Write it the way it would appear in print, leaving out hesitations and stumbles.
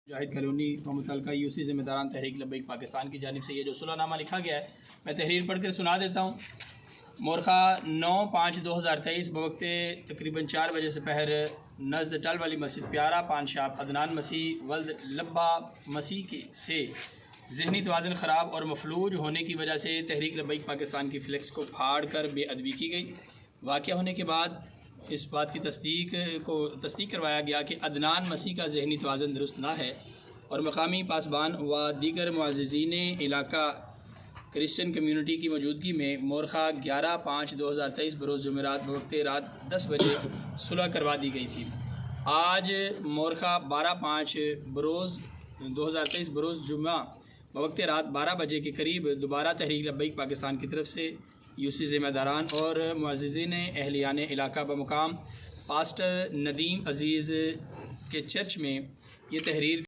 Zahid colony व मुतल्लिका UC ज़िम्मेदारान तहरीक लब्बैक पाकिस्तान की जानिब से ये जो सुलहनामा लिखा गया है, मैं तहरीर पढ़ कर सुना देता हूँ। मोरखा 9/5/2023 बवक्त तकरीबन 4 बजे से पहर नज़द टल वाली मस्जिद प्यारा पानशाप अदनान मसीह वल्द लब्बा मसीह के से ज़हनी तवाज़ुन ख़राब और मफलूज होने की वजह से तहरीक लब्बैक पाकिस्तान की फ्लेक्स को फाड़ कर बेअदबी की गई। वाक़या होने के बाद इस बात की तस्दीक करवाया गया कि अदनान मसीह का ज़हनी तवाज़ुन दुरुस्त ना है और मकामी पासबान व दीगर मुअज़्ज़िज़ीन इलाका क्रिश्चियन कम्यूनिटी की मौजूदगी में मोरखा 11/5/2023 बरोज़ जुमेरात वक्त रात 10 बजे सुलह करवा दी गई थी। आज मोरखा 12/5/2023 बरोज़ जुम्मा वक्त रात 12 बजे के करीब दोबारा तहरीक लब्बैक पाकिस्तान की तरफ से यूसी ज़िम्मेदारान और मुअज़्ज़िज़ीन अहलियान इलाका बमुकाम पास्टर नदीम अज़ीज़ के चर्च में ये तहरीर